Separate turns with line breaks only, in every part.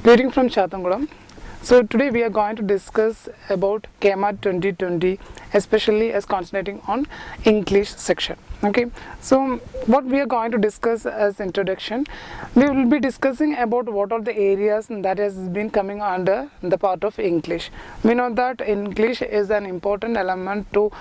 Greeting from Chatangulam. So today we are going to discuss about kMAT 2020, especially as concentrating on English section. Okay, so what we are going to discuss as introduction, we will be discussing about what are the areas that has been coming under the part of English. We know that English is an important element to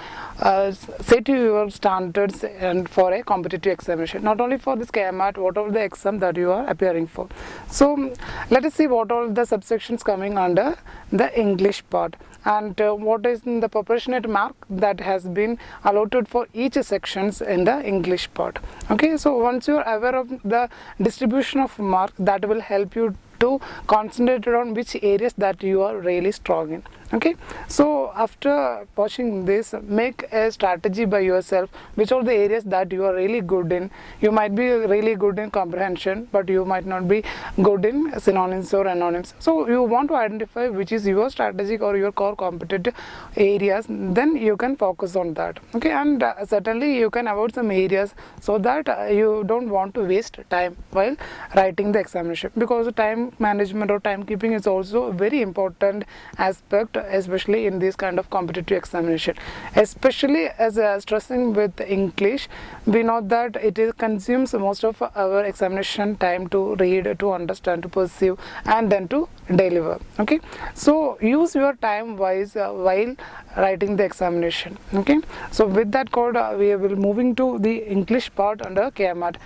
set your standards and for a competitive examination, not only for this kMAT, what are the exam that you are appearing for. So let us see what are the subsections coming under the English part, and what is the proportionate mark that has been allotted for each sections in the English part. Okay, so once you are aware of the distribution of mark, that will help you to concentrate on which areas that you are really strong in. Okay, so after watching this, make a strategy by yourself which are the areas that you are really good in. You might be really good in comprehension, but you might not be good in synonyms or antonyms. So you want to identify which is your strategic or your core competitive areas, then you can focus on that. Okay, and certainly you can avoid some areas so that you don't want to waste time while writing the examination, because time management or timekeeping is also a very important aspect, especially in this kind of competitive examination. Especially as stressing with English, we know that it consumes most of our examination time to read, to understand, to perceive, and then to deliver. Okay, so use your time wise while writing the examination. Okay, so with that code we will moving to the English part under kMAT.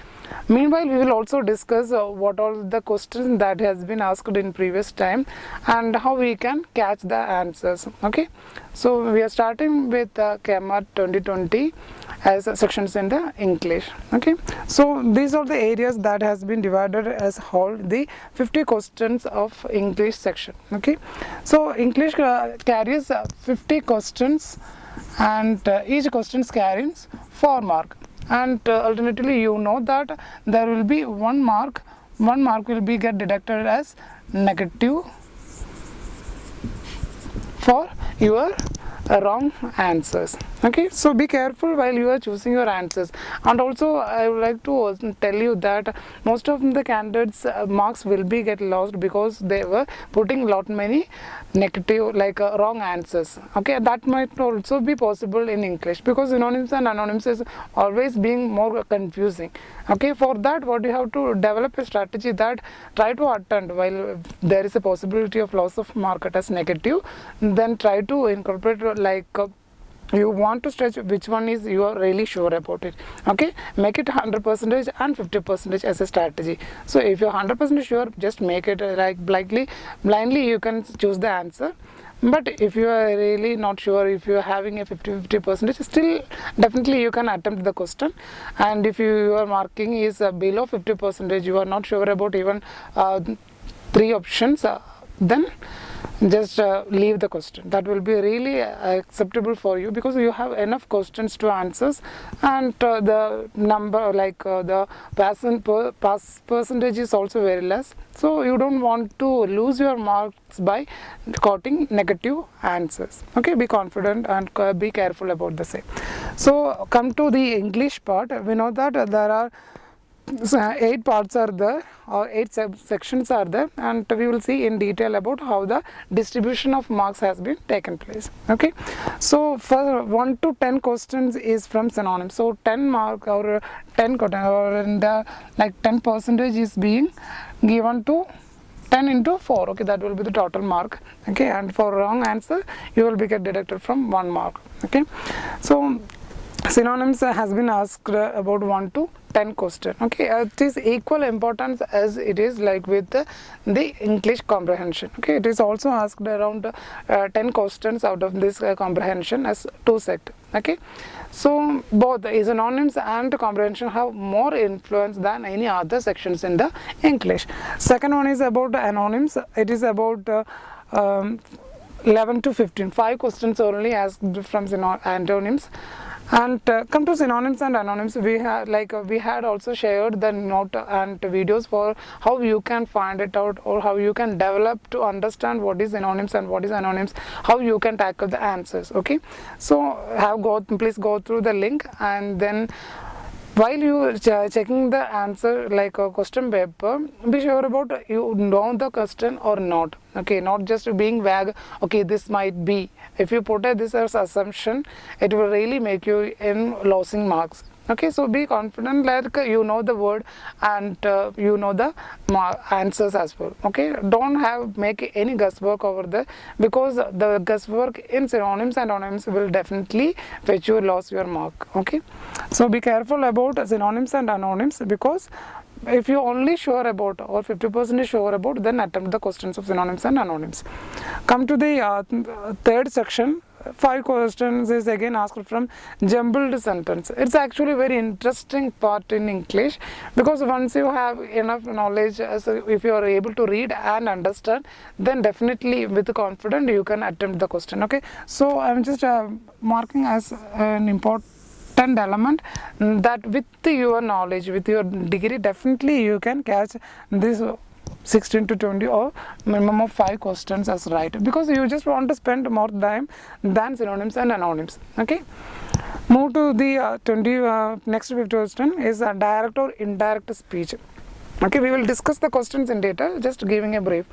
Meanwhile, we will also discuss what are the questions that has been asked in previous time and how we can catch the answers. Okay, so we are starting with kMAT 2020 as sections in the English. Okay, so these are the areas that has been divided as whole the 50 questions of English section. Okay, so English carries 50 questions, and each question carries 4 marks. And alternatively, you know that there will be one mark will be get deducted as negative for your wrong answers. Okay, so be careful while you are choosing your answers. And also I would like to tell you that most of the candidates marks will be get lost because they were putting lot many negative wrong answers. Okay, that might also be possible in English because synonyms and antonyms is always being more confusing. Okay, for that what you have to develop a strategy that try to attend while there is a possibility of loss of mark as negative, then try to incorporate you want to stretch which one is you are really sure about it. Okay, make it 100% and 50% as a strategy. So if you're 100% sure, just make it blindly you can choose the answer. But if you are really not sure, if you are having a 50%, still definitely you can attempt the question. And if your marking is below 50%, you are not sure about even 3 options, then just leave the question. That will be really acceptable for you because you have enough questions to answers, and the number the pass percentage is also very less, so you don't want to lose your marks by quoting negative answers. Okay, be confident and be careful about the same. So come to the English part. We know that there are 8 parts are there, or 8 sections are there, and we will see in detail about how the distribution of marks has been taken place. Okay, so for 1 to 10 questions is from synonyms. So 10 mark or 10 or in the 10% is being given to 10 into 4. Okay, that will be the total mark. Okay, and for wrong answer you will be get deducted from 1 mark. Okay, so synonyms has been asked about 1 to 10 question. Okay, it is equal importance as it is with the English comprehension. Okay, it is also asked around 10 questions out of this comprehension as 2 set. Okay, so both the synonyms and comprehension have more influence than any other sections in the English. Second one is about antonyms. It is about 11 to 15, 5 questions only asked from antonyms. And come to synonyms and antonyms, we have we had also shared the note and videos for how you can find it out, or how you can develop to understand what is synonyms and what is antonyms, how you can tackle the answers. Okay, so please go through the link and then while you checking the answer like a question paper, be sure about you know the question or not. Okay, not just being vague. Okay, this might be. If you put this as assumption, it will really make you in losing marks. Okay, so be confident like you know the word and you know the answers as well. Okay, don't make any guesswork over there, because the guesswork in synonyms and antonyms will definitely fetch you lose your mark. Okay, so be careful about synonyms and antonyms, because if you only sure about or 50% is sure about, then attempt the questions of synonyms and antonyms. Come to the third section. 5 questions is again asked from jumbled sentence. It's actually very interesting part in English, because once you have enough knowledge, if you are able to read and understand, then definitely with confidence you can attempt the question. Okay, so I'm just marking as an important element that with your knowledge, with your degree, definitely you can catch this 16 to 20 or minimum of 5 questions as right, because you just want to spend more time than synonyms and antonyms. Okay, move to the next 50 question is a direct or indirect speech. Okay, we will discuss the questions in detail, just giving a brief.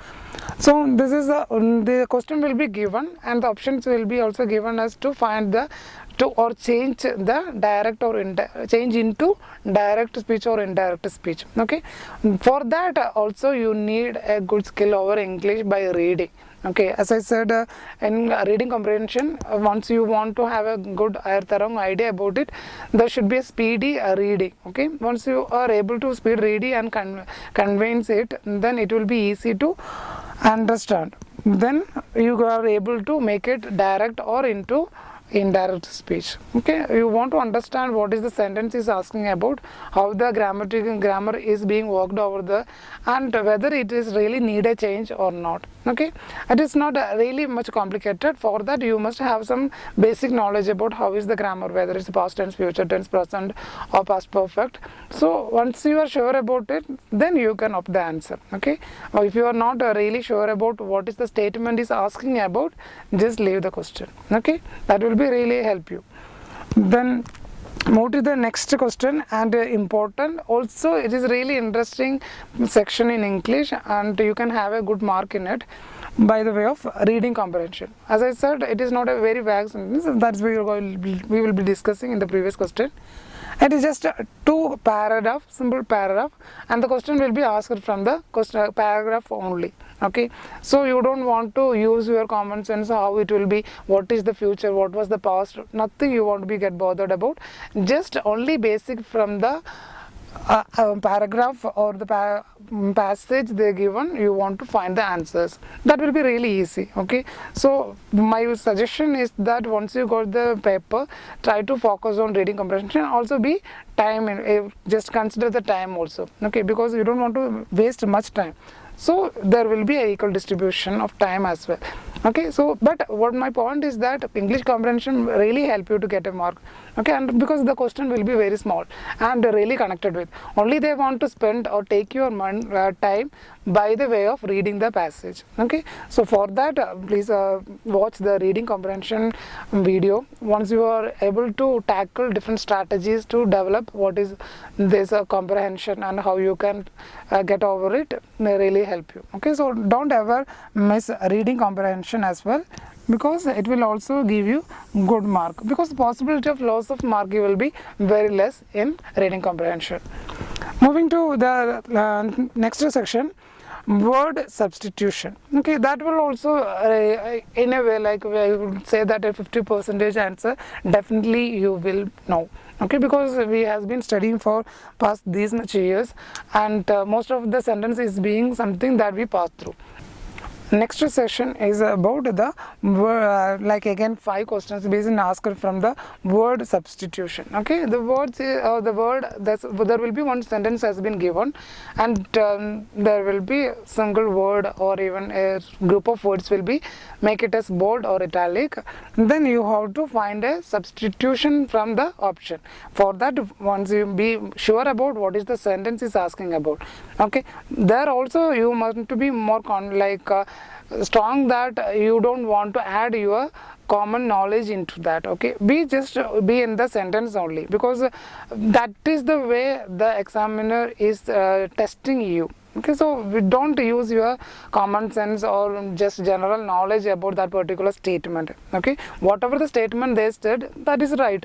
So this is the question will be given, and the options will be also given as to find the or change the direct or change into direct speech or indirect speech. Okay, for that also you need a good skill over English by reading. Okay, as I said, in reading comprehension, once you want to have a good thorough idea about it, there should be a speedy reading. Okay, once you are able to speed reading and convince it, then it will be easy to understand. Then you are able to make it direct or into indirect speech. Okay, you want to understand what is the sentence is asking about, how the grammar is being worked over there, and whether it is really need a change or not. Okay, it is not really much complicated. For that you must have some basic knowledge about how is the grammar, whether it's past tense, future tense, present or past perfect. So once you are sure about it, then you can opt the answer. Okay, or if you are not really sure about what is the statement is asking about, just leave the question. Okay, that will be really help you. Then move to the next question, and important also, it is really interesting section in English, and you can have a good mark in it by the way of reading comprehension. As I said, it is not a very vague sentence. That's we will be discussing in the previous question. It is just 2 paragraph, simple paragraph, and the question will be asked from the question paragraph only. Okay, so you don't want to use your common sense, how it will be, what is the future, what was the past, nothing you want to be get bothered about. Just only basic from the paragraph or the passage they given, you want to find the answers. That will be really easy. Okay, so my suggestion is that once you got the paper, try to focus on reading comprehension. Also be time in, just consider the time also. Okay, because you don't want to waste much time, so there will be an equal distribution of time as well. Okay, so but what my point is that English comprehension really help you to get a mark. Okay, and because the question will be very small and really connected with, only they want to spend or take your time by the way of reading the passage. Okay, so for that please watch the reading comprehension video. Once you are able to tackle different strategies to develop what is this comprehension and how you can get over it, may really help you. Okay, so don't ever miss reading comprehension as well, because it will also give you good mark, because the possibility of loss of mark will be very less in reading comprehension. Moving to the next section, word substitution. Okay, that will also in a way, like I would say that a 50% answer definitely you will know. Okay, because we has been studying for past these much years, and most of the sentence is being something that we pass through. Next session is about the like again 5 questions based on asked from the word substitution. Okay, the words there will be one sentence has been given, and there will be a single word or even a group of words will be make it as bold or italic. Then you have to find a substitution from the option. For that, once you be sure about what is the sentence is asking about. Okay, there also you must to be more strong that you don't want to add your common knowledge into that. Okay, be in the sentence only, because that is the way the examiner is testing you. Okay, so we don't use your common sense or just general knowledge about that particular statement. Okay, whatever the statement they said, that is right,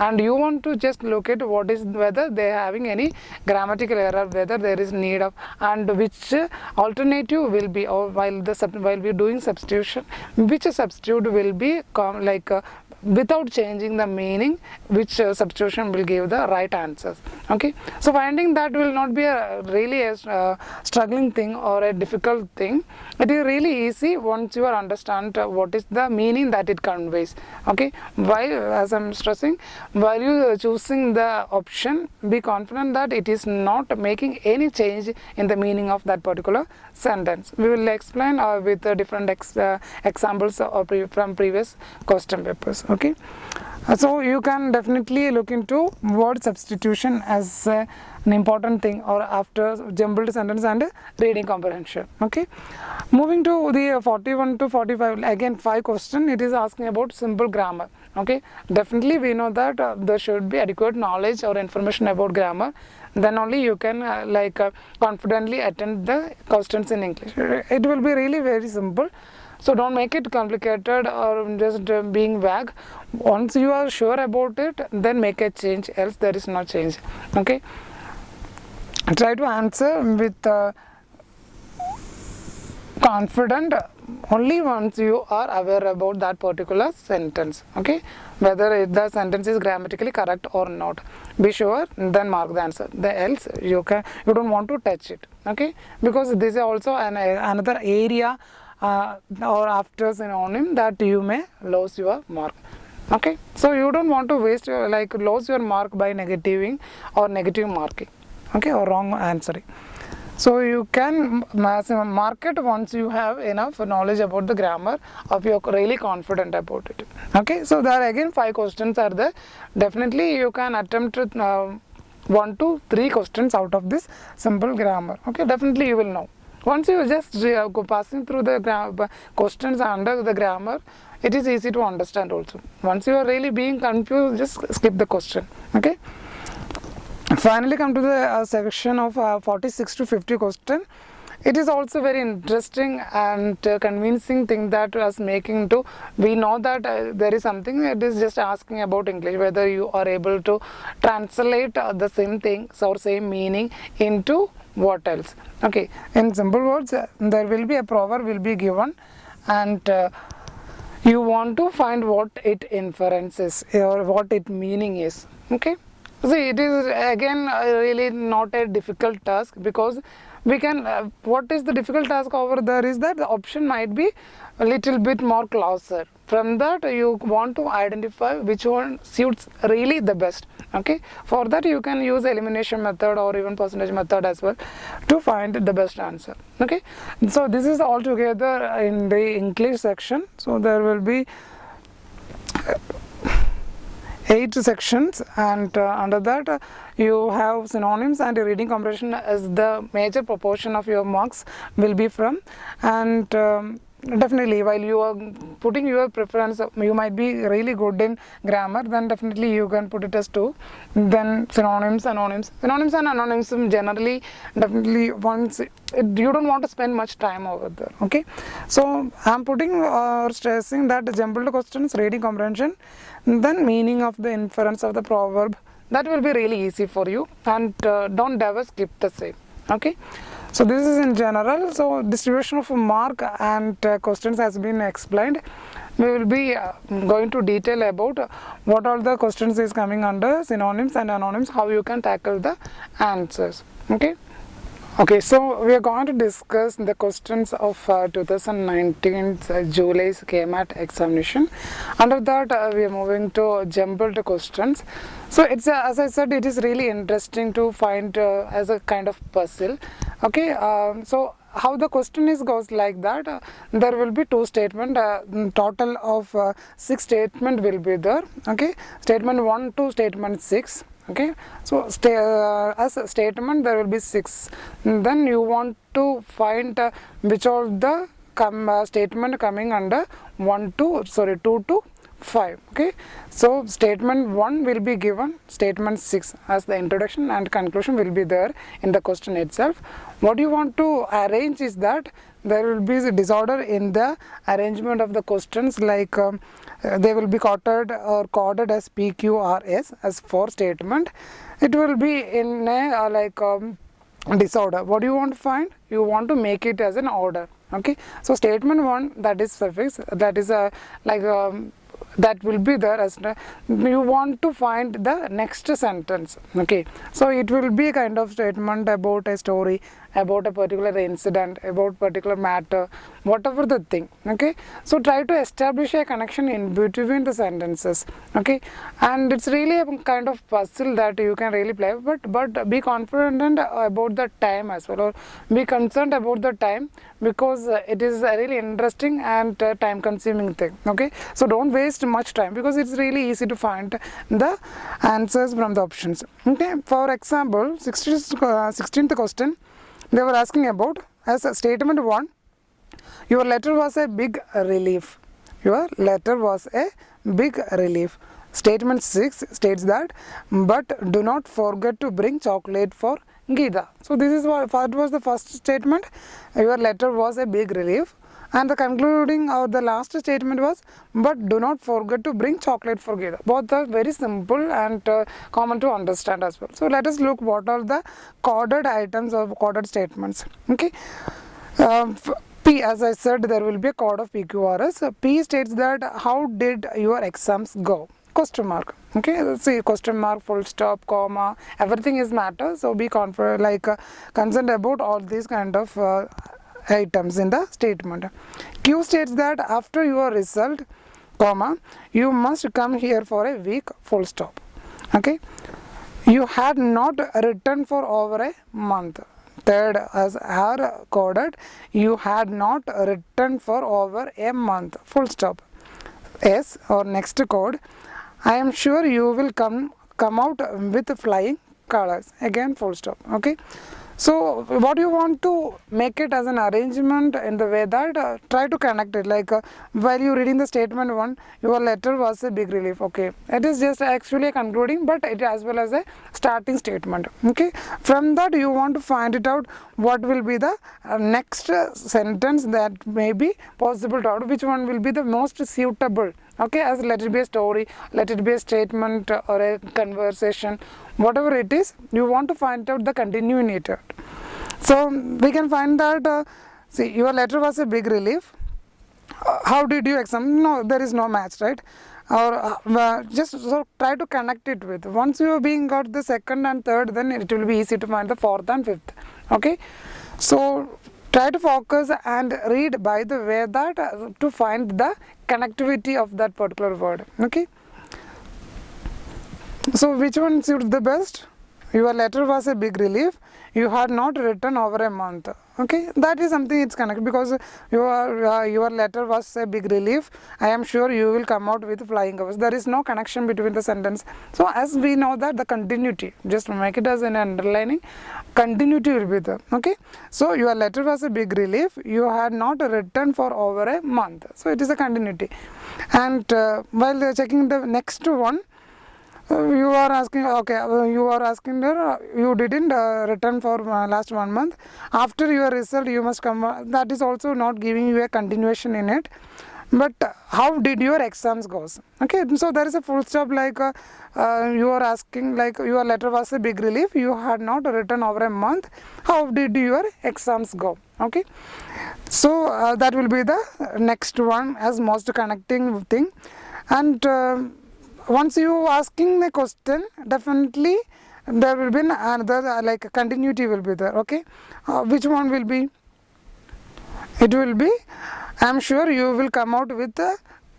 and you want to just look at what is, whether they are having any grammatical error, whether there is need of, and which alternative will be, or while we doing substitution, which substitute will be without changing the meaning, which substitution will give the right answers. Okay, so finding that will not be really a struggling thing or a difficult thing. It is really easy once you understand what is the meaning that it conveys. Okay, while, as I'm stressing, while you are choosing the option, be confident that it is not making any change in the meaning of that particular sentence. We will explain with different examples from previous question papers. Okay, so you can definitely look into word substitution as an important thing, or after jumbled sentence and reading comprehension. Okay, moving to the 41 to 45, again 5 question. It is asking about simple grammar. Okay, definitely we know that there should be adequate knowledge or information about grammar, then only you can confidently attend the questions in English. It will be really very simple, so don't make it complicated or just being vague. Once you are sure about it, then make a change, else there is no change. Okay, try to answer with confident only once you are aware about that particular sentence. Okay, whether the sentence is grammatically correct or not, be sure, then mark the answer. Else you don't want to touch it. Okay, because this is also another area or after synonym that you may lose your mark. Okay, so you don't want to waste your lose your mark by negativing or negative marking. Okay, or wrong answering. So you can mark it once you have enough knowledge about the grammar, of you're really confident about it. Okay, so there again 5 questions are there. Definitely you can attempt 1 to 3 questions out of this simple grammar. Okay, definitely you will know. Once you just go passing through the questions under the grammar, it is easy to understand also. Once you are really being confused, just skip the question. Okay. Finally come to the section of 46 to 50 question. It is also very interesting and convincing thing that was making to, we know that there is something that is just asking about English, whether you are able to translate the same thing or same meaning into what else. Okay, in simple words, there will be a proverb will be given, and you want to find what it inferences or what its meaning is. Okay, see, it is again really not a difficult task, because we can what is the difficult task over there is that the option might be a little bit more closer. From that you want to identify which one suits really the best. Okay, for that you can use elimination method or even percentage method as well to find the best answer. Okay, so this is all together in the English section. So there will be 8 sections, and under that you have synonyms and reading comprehension as the major proportion of your marks will be from. And definitely while you are putting your preference, you might be really good in grammar, then definitely you can put it as 2. Then synonyms and anonyms generally, definitely once you don't want to spend much time over there. Okay, so I'm putting or stressing that jumbled questions, reading comprehension, then meaning of the inference of the proverb, that will be really easy for you, and don't ever skip the same. Okay, so this is in general. So distribution of mark and questions has been explained. We will be going to detail about what all the questions is coming under synonyms and anonyms, how you can tackle the answers. Okay, so we are going to discuss the questions of 2019 July's kMAT examination. Under that we are moving to jumbled questions. So it's as I said, it is really interesting to find as a kind of puzzle. Okay, so how the question goes like that, there will be 2 statements, total of 6 statements will be there. Okay, statement 1 to statement 6. Okay, so as a statement there will be 6. Then you want to find which of the statement coming under 2 to 5. Okay, so statement 1 will be given, statement 6 as the introduction, and conclusion will be there in the question itself. What you want to arrange is that there will be the disorder in the arrangement of the questions, like they will be coded as P, Q, R, S as 4 statement. It will be in a disorder. What do you want to find? You want to make it as an order. Okay, so statement 1, that is suffix, that is that will be there as you want to find the next sentence. Okay, so it will be a kind of statement about a story, about a particular incident, about particular matter, whatever the thing. Okay, so try to establish a connection in between the sentences. Okay, and it's really a kind of puzzle that you can really play, but be confident about the time as well, or be concerned about the time, because it is a really interesting and time consuming thing. Okay, so don't waste much time, because it's really easy to find the answers from the options. Okay, for example, 16th question, they were asking about, as a statement 1, your letter was a big relief. Your letter was a big relief. Statement 6 states that, but do not forget to bring chocolate for Geeta. So this is what was the first statement. Your letter was a big relief. And the concluding or the last statement was, but do not forget to bring chocolate for Geeta. Both are very simple and common to understand as well. So let us look what are the coded items or coded statements. Okay, P, as I said, there will be a code of PQRS. P states that, how did your exams go? Question mark. Okay, see, question mark, full stop, comma, everything is matter. So be confident, concerned about all these kind of items in the statement. Q states that after your result, comma, you must come here for a week, full stop. Okay, you had not written for over a month. Third, as are coded, you had not written for over a month, full stop. S, or next code, I am sure you will come out with flying colors, again full stop. Okay, so what you want to make it as an arrangement in the way that try to connect it, while you reading the statement 1, your letter was a big relief. Okay, it is just actually a concluding, but it as well as a starting statement. Okay, from that you want to find it out what will be the next sentence that may be possible to out, which one will be the most suitable. Okay, as let it be a story, let it be a statement or a conversation, whatever it is, you want to find out the continuity. So we can find that, see, your letter was a big relief. How did you exam? No, there is no match, right? Or just so try to connect it with. Once you have been got the second and third, then it will be easy to find the fourth and fifth. Okay, so try to focus and read by the way that to find the connectivity of that particular word. Okay, so which one suits the best? Your letter was a big relief. You had not written over a month. Okay, that is something it's connected, because your letter was a big relief. I am sure you will come out with flying colors. There is no connection between the sentence. So as we know that the continuity, just make it as an underlining, continuity will be there. Okay, so your letter was a big relief. You had not written for over a month. So it is a continuity. And while checking the next one, you are asking, okay, you are asking there, you didn't return for last 1 month. After your result, you must come. That is also not giving you a continuation in it. But how did your exams goes? Okay, so there is a full stop, you are asking, your letter was a big relief. You had not written over a month. How did your exams go? Okay, so that will be the next one as most connecting thing. And once you asking the question, definitely there will be another continuity will be there. Okay, which one will be? It will be, I am sure you will come out with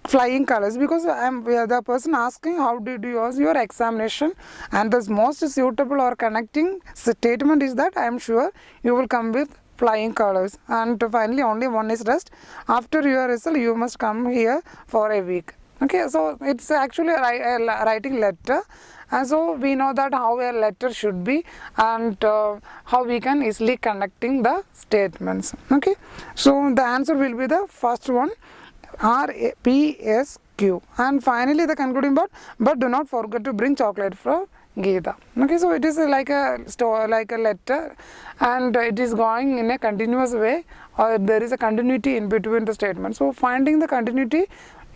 flying colors, because I am the person asking how did you use your examination, and the most suitable or connecting statement is that I am sure you will come with flying colors. And finally only one is rest. After your result, you must come here for a week. Okay, so it's actually a writing letter, and so we know that how a letter should be, and how we can easily connecting the statements. Okay, so the answer will be the first one, R P S Q. And finally the concluding part, but do not forget to bring chocolate for Geeta. Okay, so it is like a letter, and it is going in a continuous way, or there is a continuity in between the statements. So finding the continuity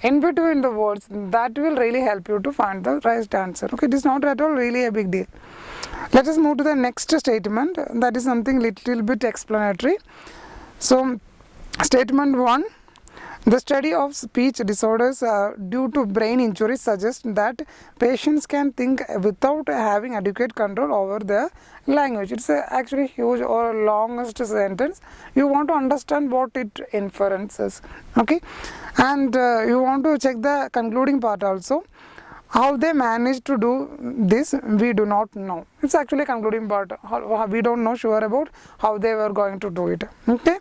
in between the words, that will really help you to find the right answer. Okay, it is not at all really a big deal. Let us move to the next statement. That is something little bit explanatory. So statement 1, the study of speech disorders due to brain injuries suggests that patients can think without having adequate control over their language. It's actually huge or longest sentence. You want to understand what it inferences, okay, and you want to check the concluding part also. How they managed to do this, we do not know. It's actually a concluding part. We don't know sure about how they were going to do it. Okay,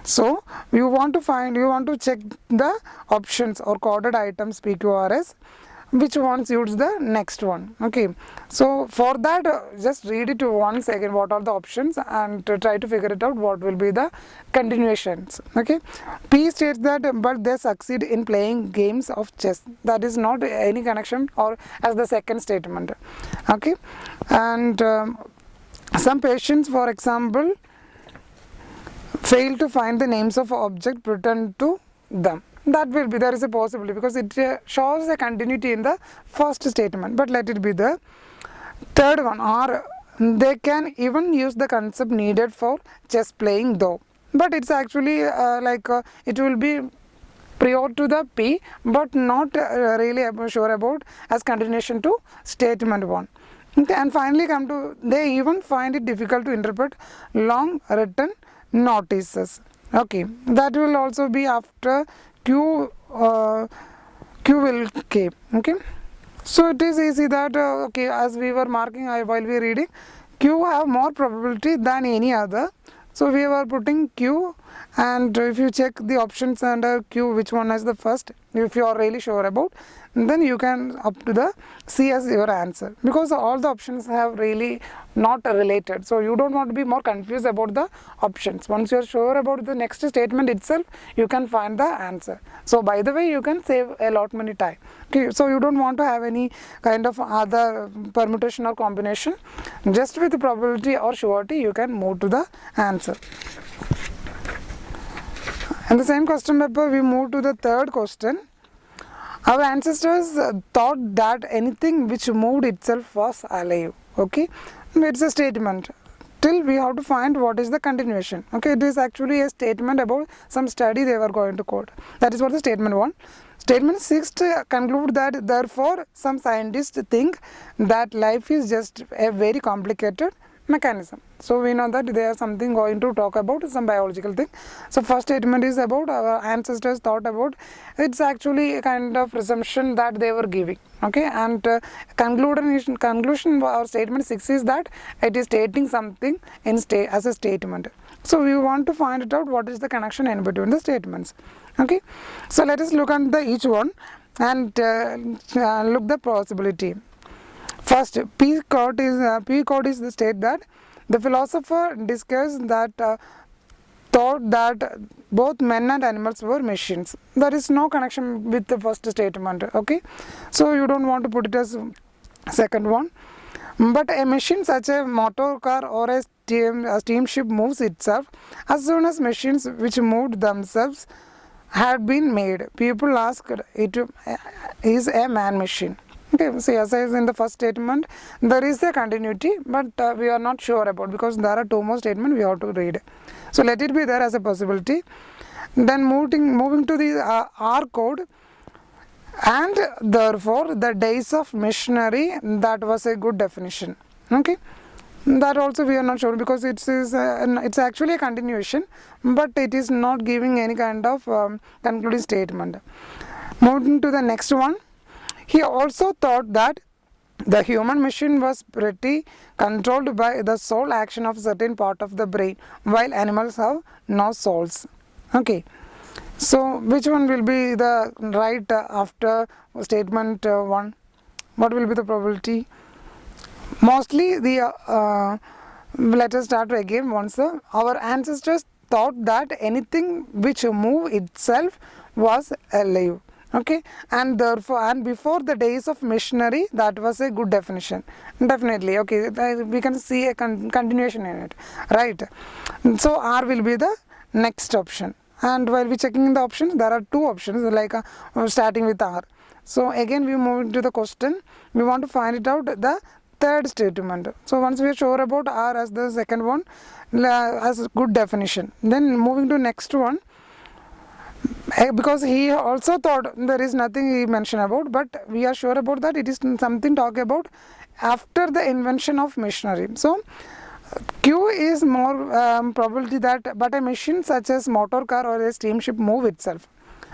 so you want to check the options or coded items PQRS, which one suits the next one. Okay, so for that just read it once again what are the options and try to figure it out what will be the continuations. Okay, P states that but they succeed in playing games of chess. That is not any connection or as the second statement. Okay, and some patients, for example, fail to find the names of objects returned to them. That will be, there is a possibility because it shows a continuity in the first statement, but let it be the third one. Or they can even use the concept needed for chess playing though, but it's actually it will be prior to the P, but not really sure about as continuation to statement 1. Okay, and finally come to, they even find it difficult to interpret long written notices. Okay, that will also be after Q will K. Okay, so it is easy that okay, as we were marking while we reading, Q have more probability than any other. So we were putting Q, and if you check the options under Q, which one is the first, if you are really sure about, then you can up to the C as your answer, because all the options have really not related. So you don't want to be more confused about the options. Once you are sure about the next statement itself, you can find the answer. So by the way, you can save a lot many time. Okay, so you don't want to have any kind of other permutation or combination. Just with the probability or surety, you can move to the answer. In the same question paper, we move to the third question. Our ancestors thought that anything which moved itself was alive. Okay, it's a statement. Till we have to find what is the continuation. Okay, it is actually a statement about some study they were going to quote. That is what the statement 1. Statement 6 conclude that therefore some scientists think that life is just a very complicated mechanism. So we know that they are something going to talk about some biological thing. So first statement is about our ancestors thought about, it's actually a kind of presumption that they were giving. Okay, and conclusion or statement 6 is that it is stating something in as a statement. So we want to find it out what is the connection in between the statements. Okay, so let us look at the each one and look the possibility. First, P code is the state that the philosopher discussed that thought that both men and animals were machines. There is no connection with the first statement. Okay, so you don't want to put it as second one. But a machine such a motor car or a steamship moves itself. As soon as machines which moved themselves had been made, people asked, it is a man machine. Okay, so as in the first statement, there is a continuity, but we are not sure about, because there are two more statements we have to read. So let it be there as a possibility. Then moving to the R code, and therefore the days of missionary, that was a good definition. Okay, that also we are not sure, because it's actually a continuation, but it is not giving any kind of concluding statement. Moving to the next one. He also thought that the human machine was pretty controlled by the soul action of certain part of the brain, while animals have no souls. Okay, so which one will be the right after statement 1? What will be the probability? Mostly the let us start again once. Our ancestors thought that anything which moved itself was alive. Okay, and therefore, and before the days of machinery, that was a good definition. Definitely, okay, we can see a continuation in it, right? So R will be the next option. And while we checking the options, there are two options like starting with R. So again, we move to the question. We want to find it out the third statement. So once we are sure about R as the second one, as a good definition, then moving to next one. Because he also thought there is nothing he mentioned about, but we are sure about that it is something talk about after the invention of machinery. So Q is more probability that but a machine such as motor car or a steamship move itself.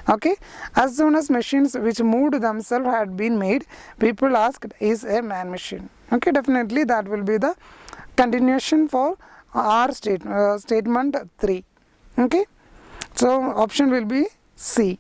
Okay, as soon as machines which moved themselves had been made, people asked, is a man machine? Okay, definitely that will be the continuation for our statement 3. Okay, so option will be C.